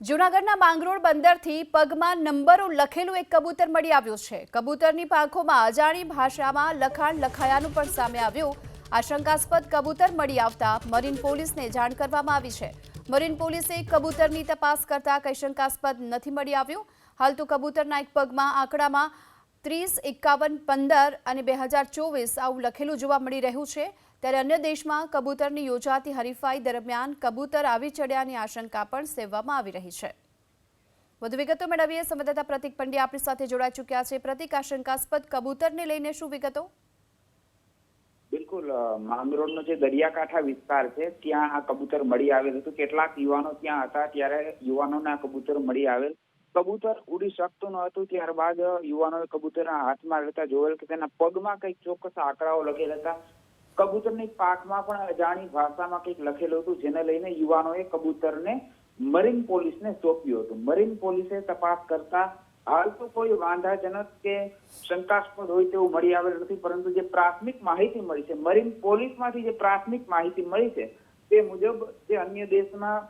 જૂનાગઢના માંગરોળ બંદરથી પગમાં નંબરો લખેલું એક કબૂતર મળી આવ્યું છે। કબૂતરની પાંખોમાં અજાણી ભાષામાં લખાણ લખાયાનું પણ સામે આવ્યું। આશંકાસ્પદ કબૂતર મળી આવતા મરીન પોલીસને જાણ કરવામાં આવી છે। મરીન પોલીસે કબૂતરની તપાસ કરતા કંઈ શંકાસ્પદ નથી મળી આવ્યું। હાલ તો કબૂતરના એક પગમાં આંકડામાં 30, 51, 15 અને 2024 આવું લખેલું જોવા મળી રહ્યું છે। ત્યારે અન્ય દેશમાં કબૂતરની યોજાતી હરીફાઈ દરમિયાન કબૂતર આવી ચડ્યાની આશંકા પણ સેવવામાં આવી રહી છે। વધુ વિગતો મેળવીએ સંવાદદાતા પ્રતિક પંડ્યા આપણી સાથે જોડાઈ ચૂક્યા છે। પ્રતિક, આશંકાસ્પદ કબૂતરને લઈને શું વિગતો? બિલકુલ, માંગરોળનો જે દરિયાકાંઠા વિસ્તાર છે ત્યાં આ કબૂતર મળી આવેલ હતું। કેટલાક યુવાનો ત્યાં હતા ત્યારે યુવાનોને આ કબૂતર મળી આવેલ। કબૂતર ઉડી શકતું ન હતું। ત્યારબાદ યુવાનોએ કબૂતરના હાથમાં લેતા જોયેલ કે તેના પગમાં કંઈક ચોક્કસ આંકડાઓ લખેલા હતા। કબૂતરની પાંખમાં પણ અજાણી ભાષામાં કંઈક લખેલું હતું, જેને લઈને યુવાનોએ કબૂતરને મરીન પોલીસને સોંપ્યું હતું। મરીન પોલીસે તપાસ કરતા હાલ તો કોઈ વાંધાજનક કે શંકાસ્પદ હોય તેવું મળી આવેલ નથી, પરંતુ જે પ્રાથમિક માહિતી મળી છે, મરીન પોલીસમાંથી જે પ્રાથમિક માહિતી મળી છે તે મુજબ જે અન્ય દેશમાં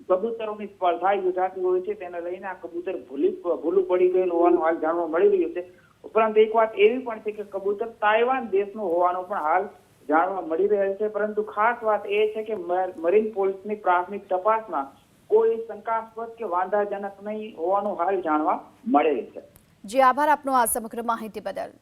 કબૂતરોની સ્પર્ધા યોજાતી હોય છે તેને લઈને આ કબૂતર ભૂલું પડી ગયેલું હોવાનું હાલ જાણવા મળી રહ્યું છે। ઉપરાંત એક વાત એવી પણ છે કે કબૂતર તાઇવાન દેશનું હોવાનું પણ હાલ જાણવા મળી રહેલ છે। પરંતુ ખાસ વાત એ છે કે મરીન પોલીસની પ્રાથમિક તપાસમાં કોઈ શંકાસ્પદ કે વાંધાજનક નહીં હોવાનું હાલ જાણવા મળેલ છે। જી આભાર આપનો આ સમગ્ર માહિતી બદલ।